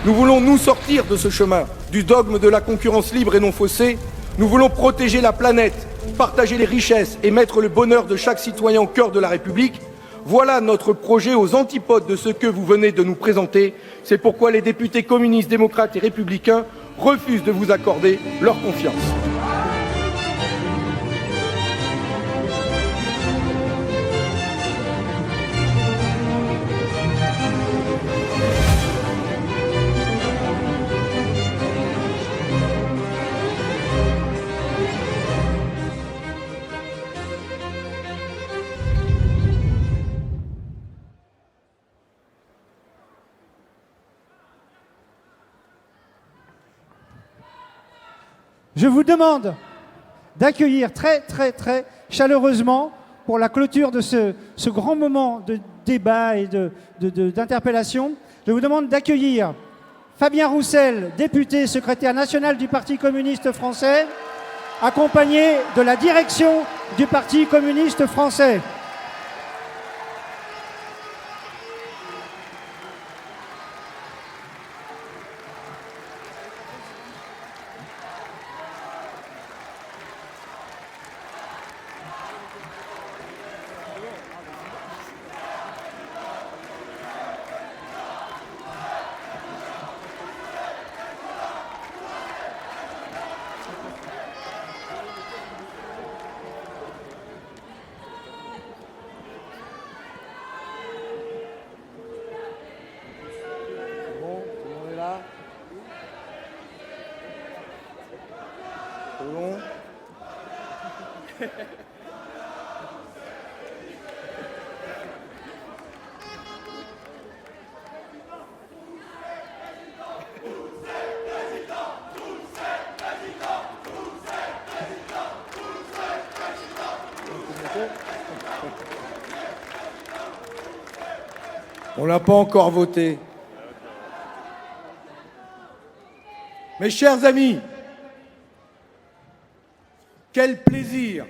Nous voulons nous sortir de ce chemin, du dogme de la concurrence libre et non faussée. Nous voulons protéger la planète, partager les richesses et mettre le bonheur de chaque citoyen au cœur de la République. Voilà notre projet aux antipodes de ce que vous venez de nous présenter. C'est pourquoi les députés communistes, démocrates et républicains refusent de vous accorder leur confiance. Je vous demande d'accueillir très chaleureusement pour la clôture de ce grand moment de débat et d'interpellation. Je vous demande d'accueillir Fabien Roussel, député secrétaire national du Parti communiste français, accompagné de la direction du Parti communiste français. On n'a pas encore voté. Mes chers amis, quel plaisir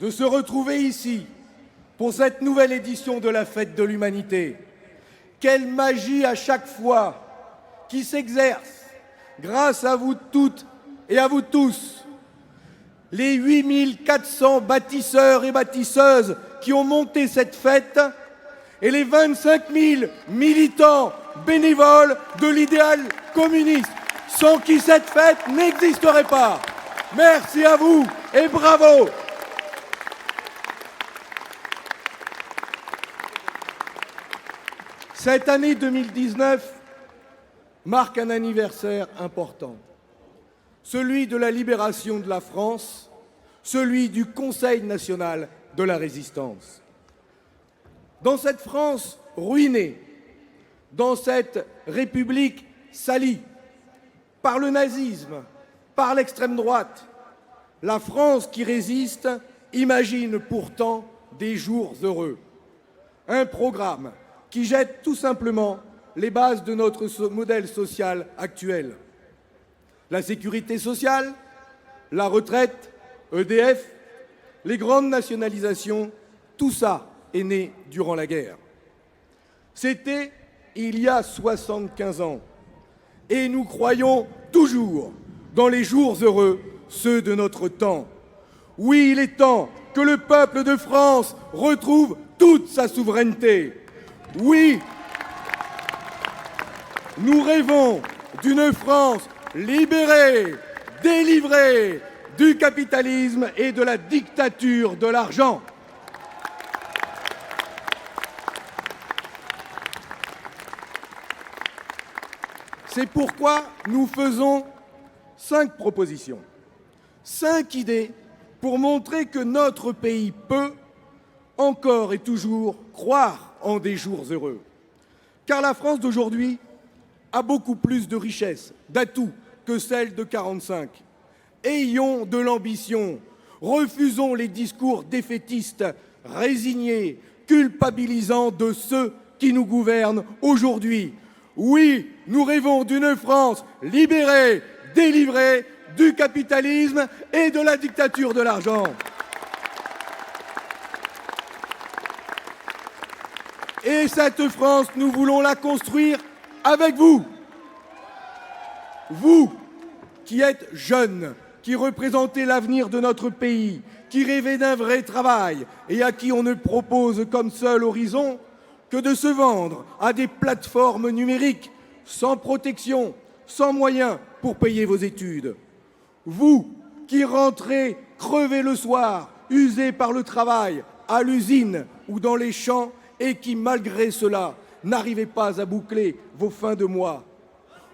de se retrouver ici pour cette nouvelle édition de la Fête de l'Humanité. Quelle magie à chaque fois qui s'exerce grâce à vous toutes et à vous tous. Les 8400 bâtisseurs et bâtisseuses qui ont monté cette fête et les 25 000 militants bénévoles de l'idéal communiste, sans qui cette fête n'existerait pas. Merci à vous et bravo. Cette année 2019 marque un anniversaire important, celui de la libération de la France, celui du Conseil national de la résistance. Dans cette France ruinée, dans cette République salie par le nazisme, par l'extrême droite, la France qui résiste imagine pourtant des jours heureux. Un programme qui jette tout simplement les bases de notre modèle social actuel. La sécurité sociale, la retraite, EDF, les grandes nationalisations, tout ça est né durant la guerre. C'était il y a 75 ans. Et nous croyons toujours dans les jours heureux, ceux de notre temps. Oui, il est temps que le peuple de France retrouve toute sa souveraineté. Oui, nous rêvons d'une France libérée, délivrée du capitalisme et de la dictature de l'argent. C'est pourquoi nous faisons 5 propositions, 5 idées pour montrer que notre pays peut, encore et toujours, croire en des jours heureux. Car la France d'aujourd'hui a beaucoup plus de richesses, d'atouts que celle de 1945. Ayons de l'ambition, refusons les discours défaitistes, résignés, culpabilisants de ceux qui nous gouvernent aujourd'hui. Oui, nous rêvons d'une France libérée, délivrée du capitalisme et de la dictature de l'argent. Et cette France, nous voulons la construire avec vous. Vous, qui êtes jeunes, qui représentez l'avenir de notre pays, qui rêvez d'un vrai travail et à qui on ne propose comme seul horizon que de se vendre à des plateformes numériques sans protection, sans moyens pour payer vos études. Vous, qui rentrez crevés le soir, usés par le travail, à l'usine ou dans les champs et qui, malgré cela, n'arrivez pas à boucler vos fins de mois.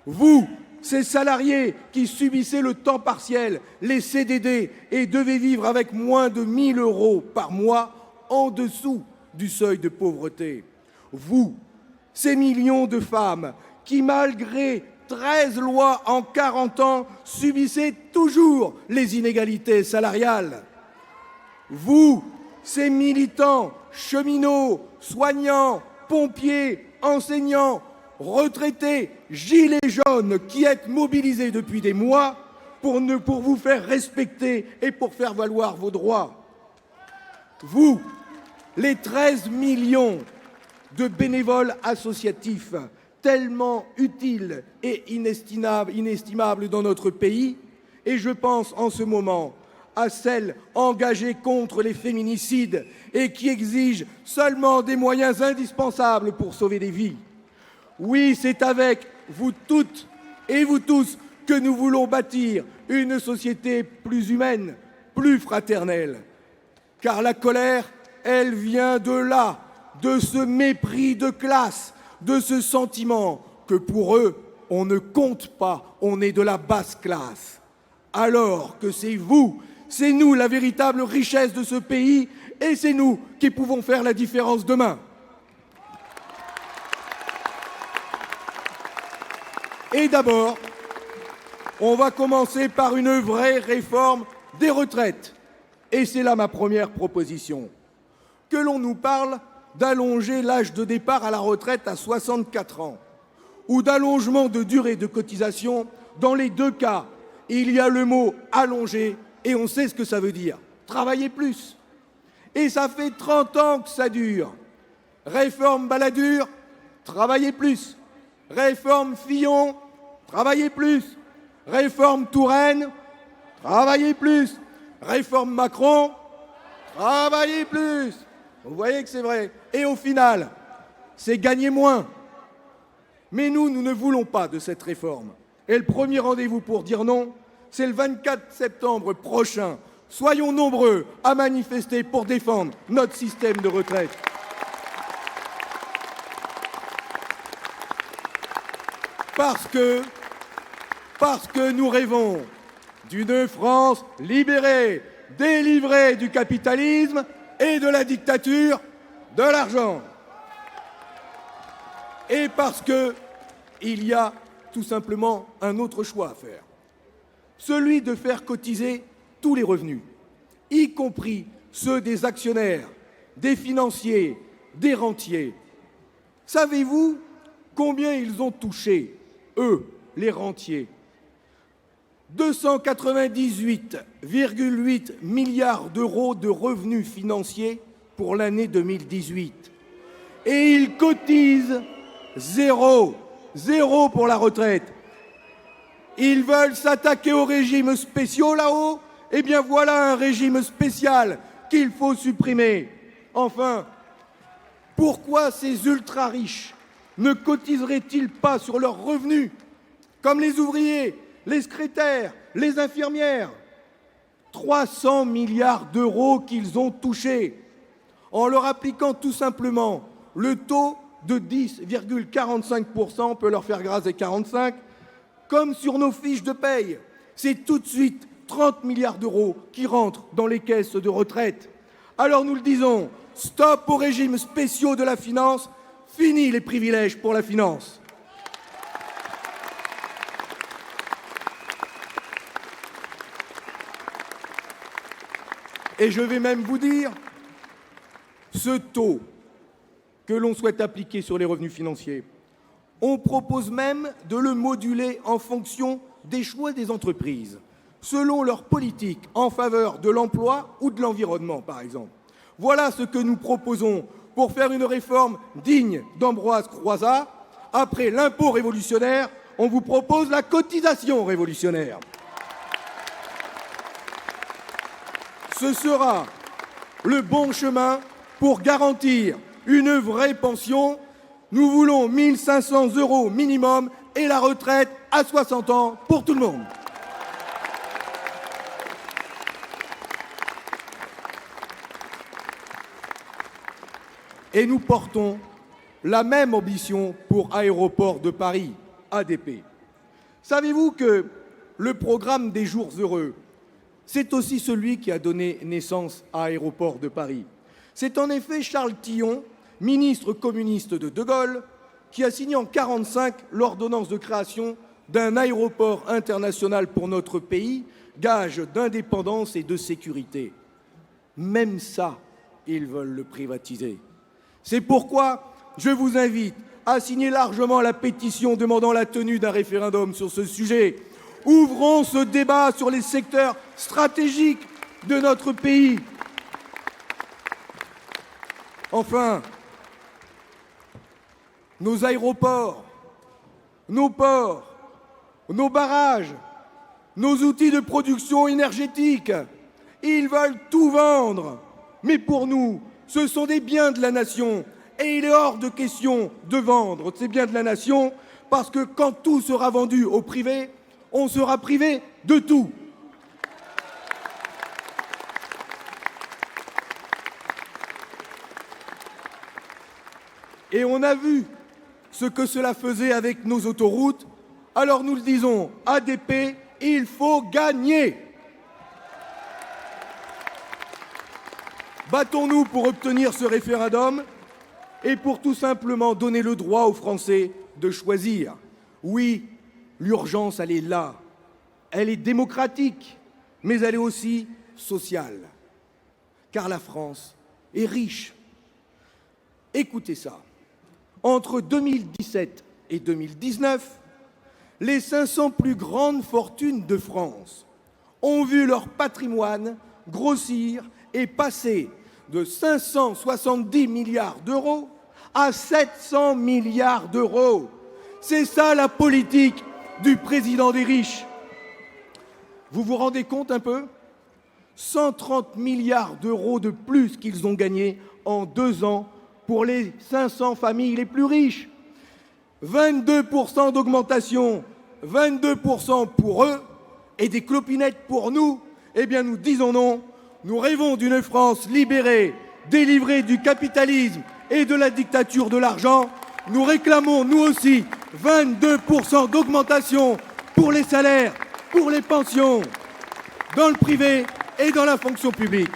Vous, ces salariés qui subissaient le temps partiel, les CDD et devaient vivre avec moins de 1 000 € par mois en dessous du seuil de pauvreté. Vous, ces millions de femmes qui, malgré 13 lois en 40 ans, subissaient toujours les inégalités salariales. Vous, ces militants, cheminots, soignants, pompiers, enseignants, retraités, gilets jaunes qui êtes mobilisés depuis des mois pour vous faire respecter et pour faire valoir vos droits. Vous, les 13 millions de bénévoles associatifs tellement utiles et inestimables dans notre pays, et je pense en ce moment à celles engagées contre les féminicides et qui exigent seulement des moyens indispensables pour sauver des vies. Oui, c'est avec vous toutes et vous tous que nous voulons bâtir une société plus humaine, plus fraternelle. Car la colère, elle vient de là, de ce mépris de classe, de ce sentiment que pour eux, on ne compte pas, on est de la basse classe. Alors que c'est vous, c'est nous la véritable richesse de ce pays et c'est nous qui pouvons faire la différence demain. Et d'abord, on va commencer par une vraie réforme des retraites. Et c'est là ma première proposition. Que l'on nous parle d'allonger l'âge de départ à la retraite à 64 ans ou d'allongement de durée de cotisation, dans les deux cas, il y a le mot allonger et on sait ce que ça veut dire. Travailler plus. Et ça fait 30 ans que ça dure. Réforme Balladur, travailler plus. Réforme Fillon, travailler plus. Réforme Touraine, travailler plus. Réforme Macron, travailler plus. Vous voyez que c'est vrai. Et au final, c'est gagner moins. Mais nous ne voulons pas de cette réforme. Et le premier rendez-vous pour dire non, c'est le 24 septembre prochain. Soyons nombreux à manifester pour défendre notre système de retraite. Parce que nous rêvons d'une France libérée, délivrée du capitalisme et de la dictature de l'argent. Et parce qu'il y a tout simplement un autre choix à faire. Celui de faire cotiser tous les revenus, y compris ceux des actionnaires, des financiers, des rentiers. Savez-vous combien ils ont touché, eux, les rentiers? 298,8 milliards d'euros de revenus financiers pour l'année 2018. Et ils cotisent zéro pour la retraite. Ils veulent s'attaquer aux régimes spéciaux là-haut? Eh bien voilà un régime spécial qu'il faut supprimer. Enfin, pourquoi ces ultra-riches ne cotiseraient-ils pas sur leurs revenus, comme les ouvriers, les secrétaires, les infirmières? 300 milliards d'euros qu'ils ont touchés, en leur appliquant tout simplement le taux de 10,45%, on peut leur faire grâce des 45%, comme sur nos fiches de paye. C'est tout de suite 30 milliards d'euros qui rentrent dans les caisses de retraite. Alors nous le disons, stop aux régimes spéciaux de la finance, fini les privilèges pour la finance. Et je vais même vous dire, ce taux que l'on souhaite appliquer sur les revenus financiers, on propose même de le moduler en fonction des choix des entreprises, selon leur politique en faveur de l'emploi ou de l'environnement, par exemple. Voilà ce que nous proposons pour faire une réforme digne d'Ambroise Croizat. Après l'impôt révolutionnaire, on vous propose la cotisation révolutionnaire. Ce sera le bon chemin pour garantir une vraie pension. Nous voulons 1 500 € minimum et la retraite à 60 ans pour tout le monde. Et nous portons la même ambition pour Aéroports de Paris, ADP. Savez-vous que le programme des Jours heureux, c'est aussi celui qui a donné naissance à Aéroports de Paris? C'est en effet Charles Tillon, ministre communiste de De Gaulle, qui a signé en 1945 l'ordonnance de création d'un aéroport international pour notre pays, gage d'indépendance et de sécurité. Même ça, ils veulent le privatiser. C'est pourquoi je vous invite à signer largement la pétition demandant la tenue d'un référendum sur ce sujet. Ouvrons ce débat sur les secteurs stratégiques de notre pays. Enfin, nos aéroports, nos ports, nos barrages, nos outils de production énergétique, ils veulent tout vendre. Mais pour nous, ce sont des biens de la nation et il est hors de question de vendre ces biens de la nation parce que quand tout sera vendu au privé, on sera privé de tout. Et on a vu ce que cela faisait avec nos autoroutes. Alors nous le disons, ADP, il faut gagner. Battons-nous pour obtenir ce référendum et pour tout simplement donner le droit aux Français de choisir. Oui, l'urgence, elle est là. Elle est démocratique, mais elle est aussi sociale. Car la France est riche. Écoutez ça. Entre 2017 et 2019, les 500 plus grandes fortunes de France ont vu leur patrimoine grossir et passer de 570 milliards d'euros à 700 milliards d'euros. C'est ça la politique du président des riches. Vous vous rendez compte un peu? 130 milliards d'euros de plus qu'ils ont gagnés en 2 ans pour les 500 familles les plus riches. 22% d'augmentation, 22% pour eux et des clopinettes pour nous. Eh bien, nous disons non. Nous rêvons d'une France libérée, délivrée du capitalisme et de la dictature de l'argent. Nous réclamons, nous aussi, 22% d'augmentation pour les salaires, pour les pensions, dans le privé et dans la fonction publique.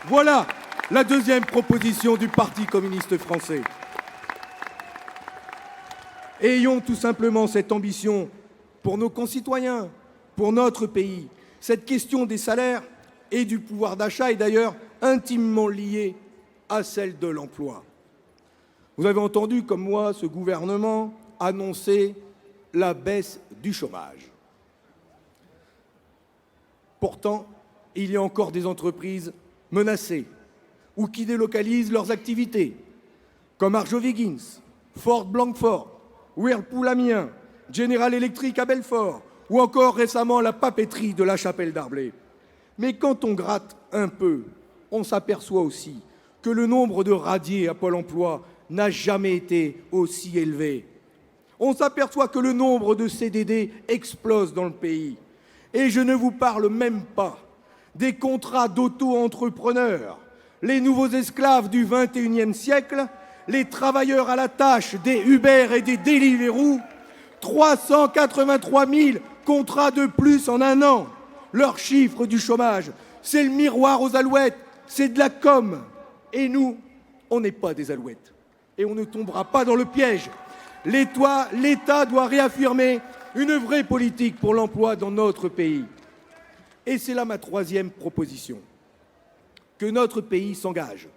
Voilà la deuxième proposition du Parti communiste français. Ayons tout simplement cette ambition pour nos concitoyens, pour notre pays. Cette question des salaires et du pouvoir d'achat est d'ailleurs intimement liée à celle de l'emploi. Vous avez entendu, comme moi, ce gouvernement annoncer la baisse du chômage. Pourtant, il y a encore des entreprises menacées ou qui délocalisent leurs activités, comme Arjowiggins, Ford Blanquefort, Whirlpool Amiens, General Electric à Belfort, ou encore récemment la papeterie de la Chapelle Darblay. Mais quand on gratte un peu, on s'aperçoit aussi que le nombre de radiés à Pôle emploi n'a jamais été aussi élevé. On s'aperçoit que le nombre de CDD explose dans le pays. Et je ne vous parle même pas des contrats d'auto-entrepreneurs, les nouveaux esclaves du XXIe siècle, les travailleurs à la tâche des Uber et des Deliveroo, 383 000 contrats de plus en 1 an. Leur chiffre du chômage, c'est le miroir aux alouettes, c'est de la com. Et nous, on n'est pas des alouettes. Et on ne tombera pas dans le piège. L'État doit réaffirmer une vraie politique pour l'emploi dans notre pays. Et c'est là ma troisième proposition. Que notre pays s'engage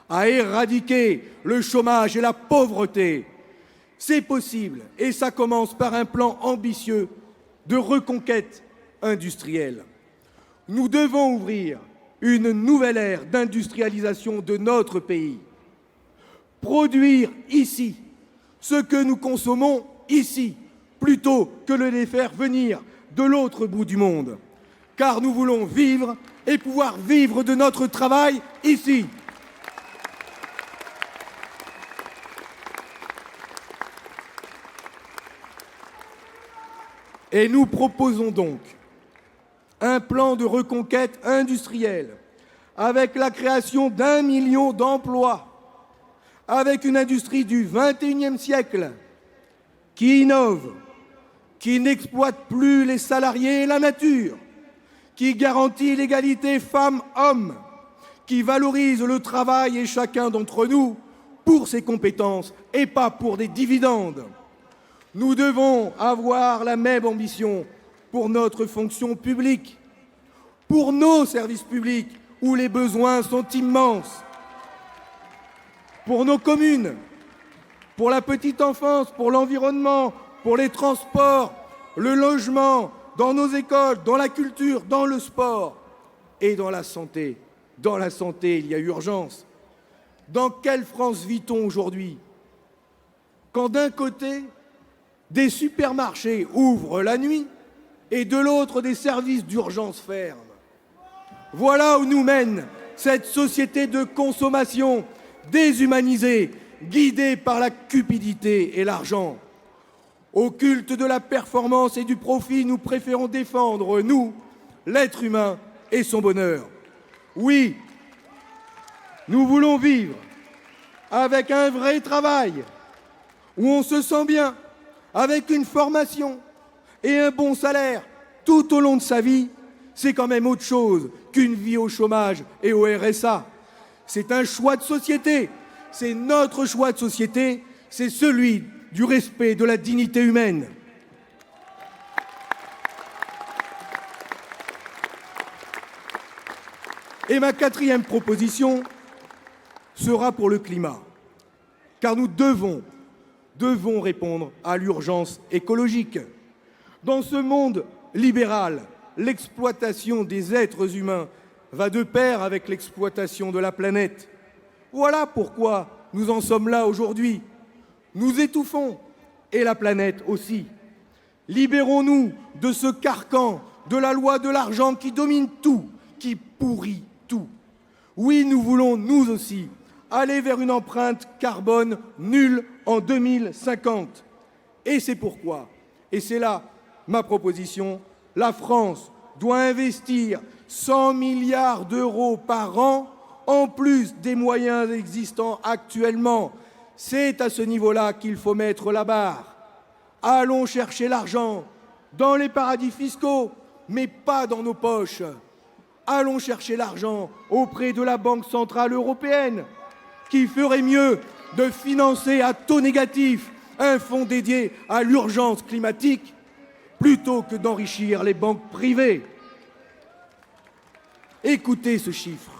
à éradiquer le chômage et la pauvreté. C'est possible et ça commence par un plan ambitieux de reconquête industrielle. Nous devons ouvrir une nouvelle ère d'industrialisation de notre pays. Produire ici ce que nous consommons ici, plutôt que de les faire venir de l'autre bout du monde. Car nous voulons vivre et pouvoir vivre de notre travail ici. Et nous proposons donc un plan de reconquête industrielle avec la création d'1 million d'emplois, avec une industrie du XXIe siècle qui innove, qui n'exploite plus les salariés et la nature, qui garantit l'égalité femmes-hommes, qui valorise le travail et chacun d'entre nous pour ses compétences et pas pour des dividendes. Nous devons avoir la même ambition pour notre fonction publique, pour nos services publics où les besoins sont immenses, pour nos communes, pour la petite enfance, pour l'environnement, pour les transports, le logement, dans nos écoles, dans la culture, dans le sport et dans la santé. Dans la santé, il y a urgence. Dans quelle France vit-on aujourd'hui? Quand d'un côté, des supermarchés ouvrent la nuit et de l'autre, des services d'urgence ferment. Voilà où nous mène cette société de consommation déshumanisée, guidée par la cupidité et l'argent. Au culte de la performance et du profit, nous préférons défendre, nous, l'être humain et son bonheur. Oui, nous voulons vivre avec un vrai travail, où on se sent bien, avec une formation et un bon salaire tout au long de sa vie. C'est quand même autre chose qu'une vie au chômage et au RSA. C'est un choix de société, c'est notre choix de société, c'est celui du respect de la dignité humaine. Et ma quatrième proposition sera pour le climat, car nous devons répondre à l'urgence écologique. Dans ce monde libéral, l'exploitation des êtres humains va de pair avec l'exploitation de la planète. Voilà pourquoi nous en sommes là aujourd'hui. Nous étouffons, et la planète aussi. Libérons-nous de ce carcan de la loi de l'argent qui domine tout, qui pourrit tout. Oui, nous voulons, nous aussi, aller vers une empreinte carbone nulle en 2050. Et c'est pourquoi, et c'est là ma proposition, la France doit investir 100 milliards d'euros par an en plus des moyens existants actuellement. C'est à ce niveau-là qu'il faut mettre la barre. Allons chercher l'argent dans les paradis fiscaux, mais pas dans nos poches. Allons chercher l'argent auprès de la Banque centrale européenne, qui ferait mieux de financer à taux négatif un fonds dédié à l'urgence climatique plutôt que d'enrichir les banques privées. Écoutez ce chiffre.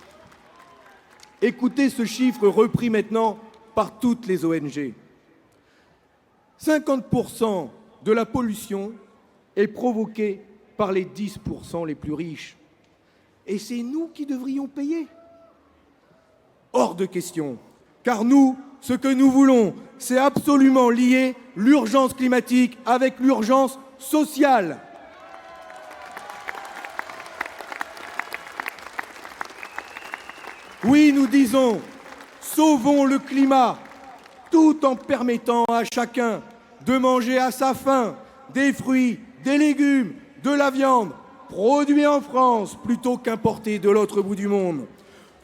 Écoutez ce chiffre repris maintenant par toutes les ONG. 50% de la pollution est provoquée par les 10% les plus riches. Et c'est nous qui devrions payer. Hors de question. Car nous, ce que nous voulons, c'est absolument lier l'urgence climatique avec l'urgence sociale. Oui, nous disons, sauvons le climat, tout en permettant à chacun de manger à sa faim des fruits, des légumes, de la viande, produits en France plutôt qu'importés de l'autre bout du monde.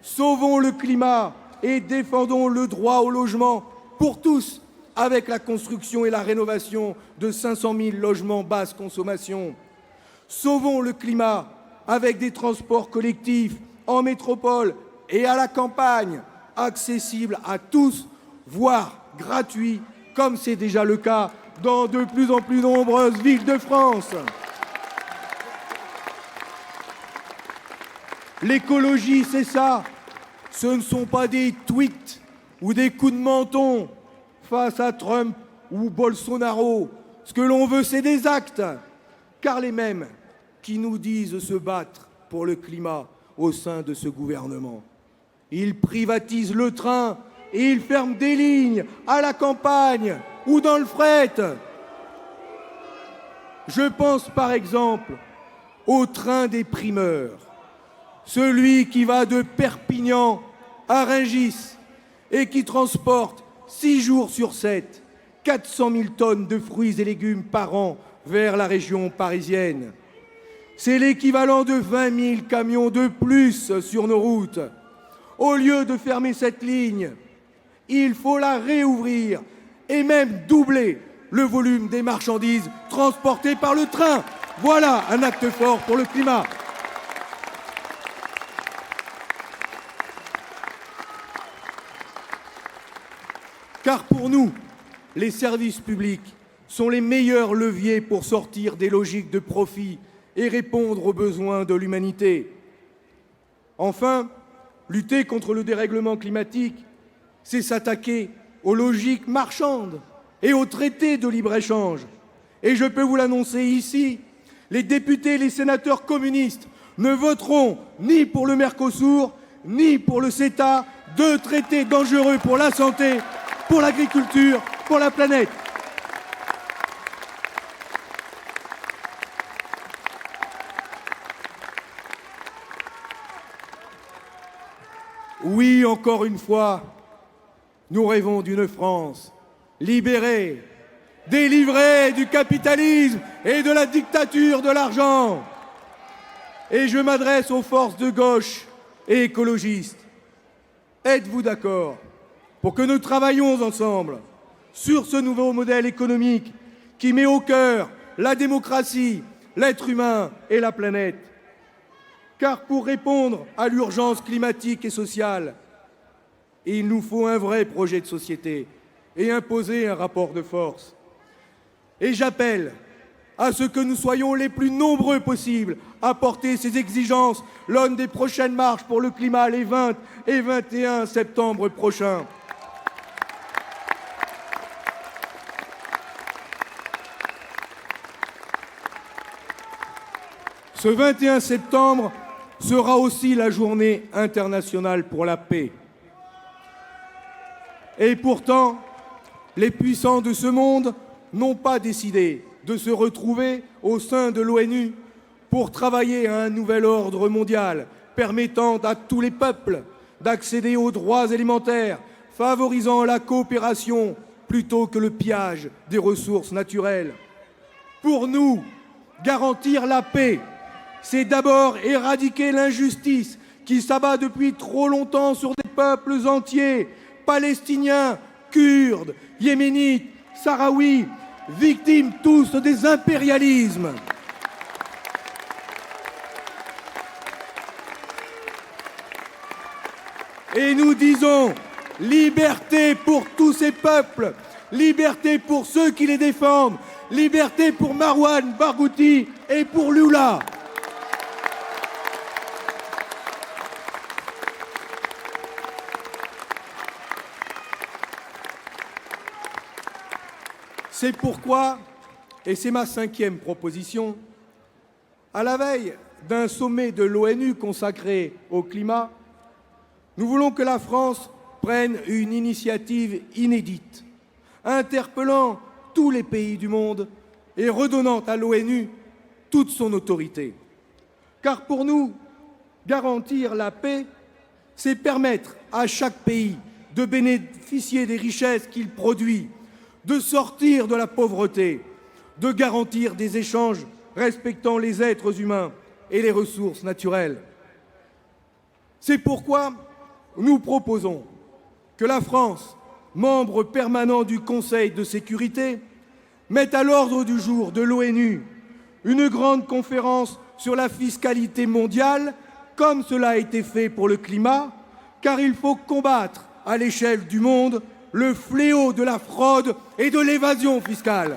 Sauvons le climat et défendons le droit au logement pour tous, avec la construction et la rénovation de 500 000 logements basse consommation. Sauvons le climat avec des transports collectifs en métropole et à la campagne, accessibles à tous, voire gratuits, comme c'est déjà le cas dans de plus en plus nombreuses villes de France. L'écologie, c'est ça. Ce ne sont pas des tweets ou des coups de menton face à Trump ou Bolsonaro. Ce que l'on veut, c'est des actes. Car les mêmes qui nous disent se battre pour le climat au sein de ce gouvernement, ils privatisent le train et ils ferment des lignes à la campagne ou dans le fret. Je pense par exemple au train des primeurs, celui qui va de Perpignan à Rungis et qui transporte 6 jours sur 7, 400 000 tonnes de fruits et légumes par an vers la région parisienne. C'est l'équivalent de 20 000 camions de plus sur nos routes. Au lieu de fermer cette ligne, il faut la réouvrir et même doubler le volume des marchandises transportées par le train. Voilà un acte fort pour le climat. Car pour nous, les services publics sont les meilleurs leviers pour sortir des logiques de profit et répondre aux besoins de l'humanité. Enfin, lutter contre le dérèglement climatique, c'est s'attaquer aux logiques marchandes et aux traités de libre-échange. Et je peux vous l'annoncer ici, les députés et les sénateurs communistes ne voteront ni pour le Mercosur, ni pour le CETA, deux traités dangereux pour la santé, pour l'agriculture, pour la planète. Oui, encore une fois, nous rêvons d'une France libérée, délivrée du capitalisme et de la dictature de l'argent. Et je m'adresse aux forces de gauche et écologistes. Êtes-vous d'accord pour que nous travaillions ensemble sur ce nouveau modèle économique qui met au cœur la démocratie, l'être humain et la planète? Car pour répondre à l'urgence climatique et sociale, il nous faut un vrai projet de société et imposer un rapport de force. Et j'appelle à ce que nous soyons les plus nombreux possibles à porter ces exigences lors des prochaines marches pour le climat les 20 et 21 septembre prochains. Ce 21 septembre sera aussi la journée internationale pour la paix. Et pourtant, les puissants de ce monde n'ont pas décidé de se retrouver au sein de l'ONU pour travailler à un nouvel ordre mondial permettant à tous les peuples d'accéder aux droits élémentaires, favorisant la coopération plutôt que le pillage des ressources naturelles. Pour nous, garantir la paix, c'est d'abord éradiquer l'injustice qui s'abat depuis trop longtemps sur des peuples entiers, palestiniens, kurdes, yéménites, sahraouis, victimes tous des impérialismes. Et nous disons liberté pour tous ces peuples, liberté pour ceux qui les défendent, liberté pour Marwan Barghouti et pour Lula. C'est pourquoi, et c'est ma 5e proposition, à la veille d'un sommet de l'ONU consacré au climat, nous voulons que la France prenne une initiative inédite, interpellant tous les pays du monde et redonnant à l'ONU toute son autorité. Car pour nous, garantir la paix, c'est permettre à chaque pays de bénéficier des richesses qu'il produit, de sortir de la pauvreté, de garantir des échanges respectant les êtres humains et les ressources naturelles. C'est pourquoi nous proposons que la France, membre permanent du Conseil de sécurité, mette à l'ordre du jour de l'ONU une grande conférence sur la fiscalité mondiale, comme cela a été fait pour le climat, car il faut combattre à l'échelle du monde le fléau de la fraude et de l'évasion fiscale.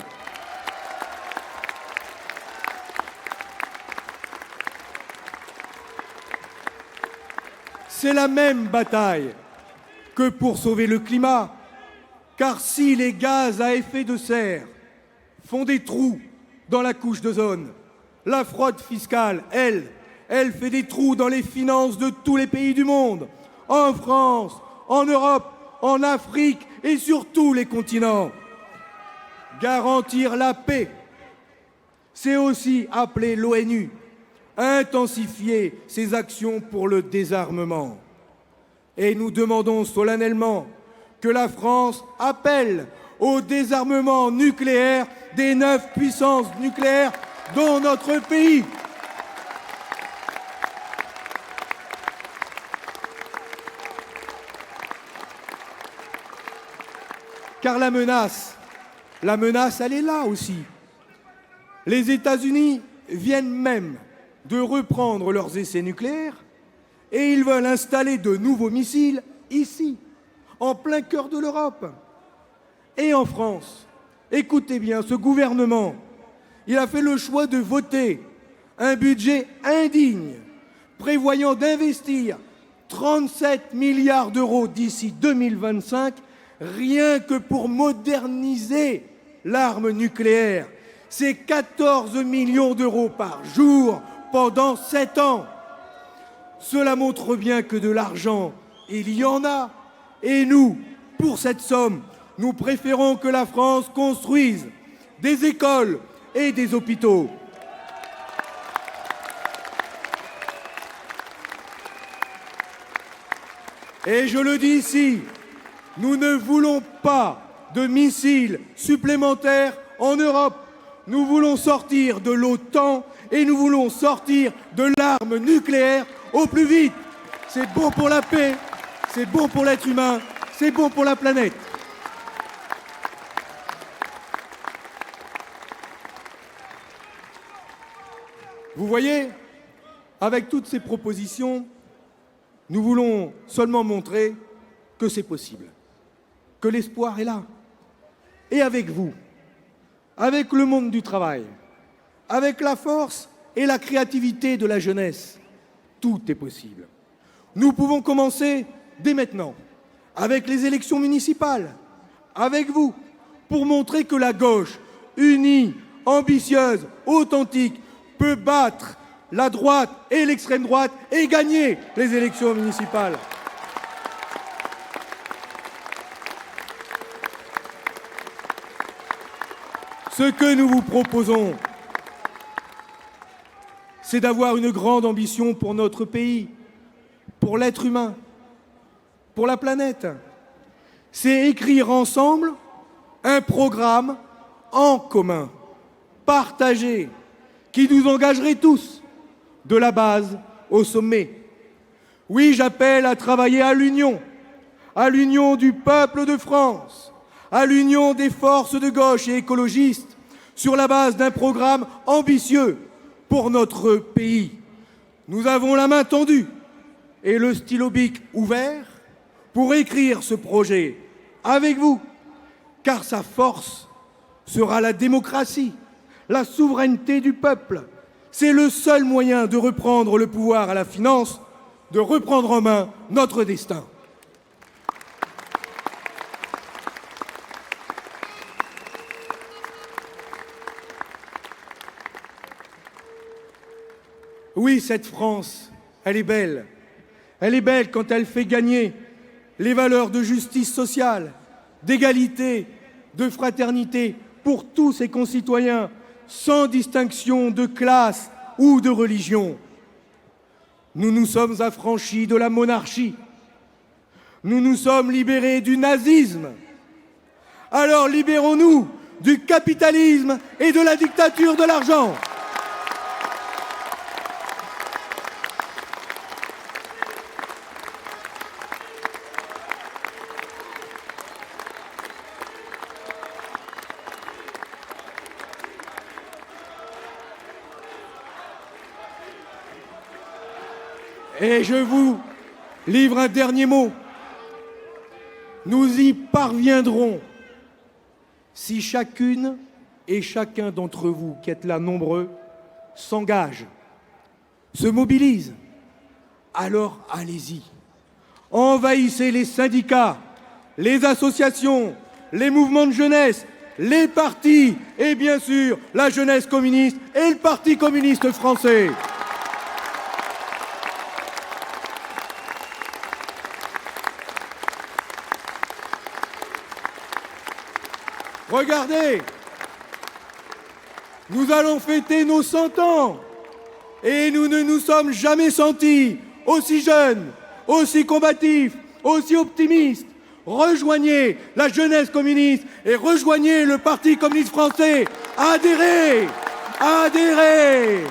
C'est la même bataille que pour sauver le climat, car si les gaz à effet de serre font des trous dans la couche d'ozone, la fraude fiscale, elle fait des trous dans les finances de tous les pays du monde, en France, en Europe, en Afrique et sur tous les continents. Garantir la paix, c'est aussi appeler l'ONU à intensifier ses actions pour le désarmement. Et nous demandons solennellement que la France appelle au désarmement nucléaire des 9 puissances nucléaires dont notre pays. Car la menace, elle est là aussi. Les États-Unis viennent même de reprendre leurs essais nucléaires et ils veulent installer de nouveaux missiles ici, en plein cœur de l'Europe. Et en France, écoutez bien, ce gouvernement, il a fait le choix de voter un budget indigne, prévoyant d'investir 37 milliards d'euros d'ici 2025, rien que pour moderniser l'arme nucléaire. C'est 14 millions d'euros par jour pendant 7 ans. Cela montre bien que de l'argent, il y en a. Et nous, pour cette somme, nous préférons que la France construise des écoles et des hôpitaux. Et je le dis ici, nous ne voulons pas de missiles supplémentaires en Europe. Nous voulons sortir de l'OTAN et nous voulons sortir de l'arme nucléaire au plus vite. C'est bon pour la paix, c'est bon pour l'être humain, c'est bon pour la planète. Vous voyez, avec toutes ces propositions, nous voulons seulement montrer que c'est possible, que l'espoir est là. Et avec vous, avec le monde du travail, avec la force et la créativité de la jeunesse, tout est possible. Nous pouvons commencer dès maintenant, avec les élections municipales, avec vous, pour montrer que la gauche, unie, ambitieuse, authentique, peut battre la droite et l'extrême droite et gagner les élections municipales. Ce que nous vous proposons, c'est d'avoir une grande ambition pour notre pays, pour l'être humain, pour la planète. C'est écrire ensemble un programme en commun, partagé, qui nous engagerait tous, de la base au sommet. Oui, j'appelle à travailler à l'union du peuple de France, à l'union des forces de gauche et écologistes, sur la base d'un programme ambitieux pour notre pays. Nous avons la main tendue et le stylo bic ouvert pour écrire ce projet avec vous, car sa force sera la démocratie, la souveraineté du peuple. C'est le seul moyen de reprendre le pouvoir à la finance, de reprendre en main notre destin. Oui, cette France, elle est belle. Elle est belle quand elle fait gagner les valeurs de justice sociale, d'égalité, de fraternité pour tous ses concitoyens, sans distinction de classe ou de religion. Nous nous sommes affranchis de la monarchie. Nous nous sommes libérés du nazisme. Alors libérons-nous du capitalisme et de la dictature de l'argent. Et je vous livre un dernier mot. Nous y parviendrons si chacune et chacun d'entre vous, qui êtes là nombreux, s'engage, se mobilise. Alors allez-y. Envahissez les syndicats, les associations, les mouvements de jeunesse, les partis et bien sûr la jeunesse communiste et le Parti communiste français. Regardez, Nous allons fêter nos 100 ans. Et nous ne nous sommes jamais sentis aussi jeunes, aussi combatifs, aussi optimistes. Rejoignez la jeunesse communiste et rejoignez le Parti communiste français. Adhérez! Adhérez!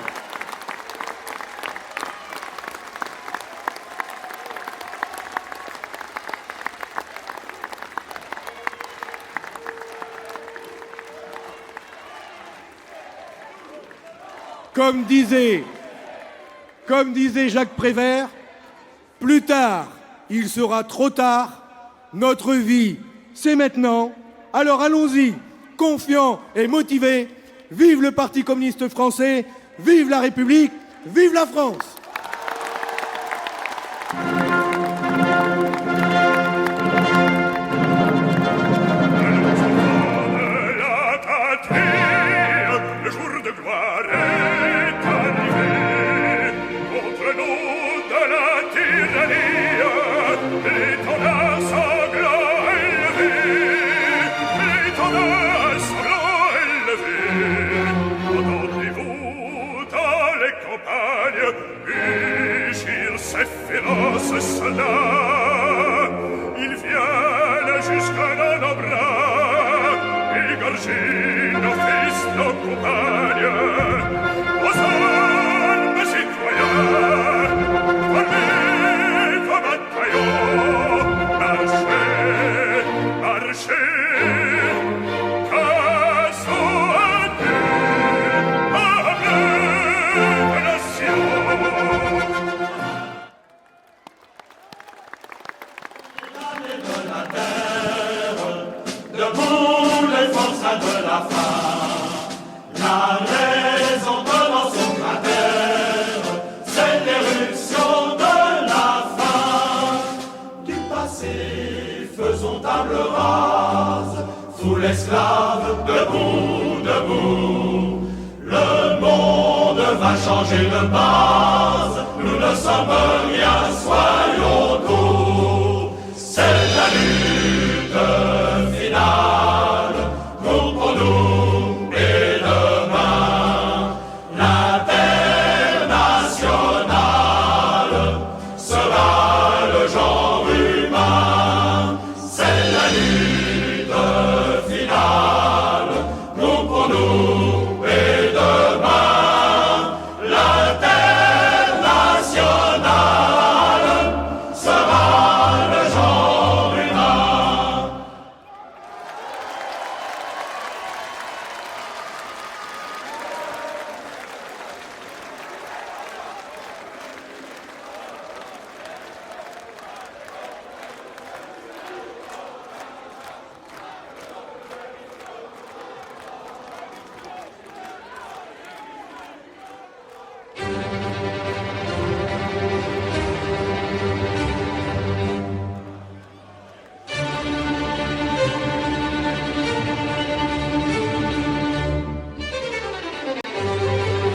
Comme disait Jacques Prévert, plus tard, il sera trop tard. Notre vie, c'est maintenant. Alors allons-y, confiants et motivés. Vive le Parti communiste français, vive la République, vive la France! Le jour de gloire est arrivé. Contre nous de la tyrannie, l'étendard sanglant élevé, l'étendard sanglant élevé. Entendez-vous dans les campagnes rugir ces féroces soldats? Ils viennent jusqu'à dans nos bras, égorger nos fils, nos compagnes. Aux armes, citoyens, formez vos bataillons, marchez, marchez, cassons à Dieu, à la nation. Debout les forçats de la faim, la raison dans son cratère, c'est l'éruption de la faim. Du passé, faisons table rase, sous l'esclave, debout, debout. Le monde va changer de base, nous ne sommes rien, soyez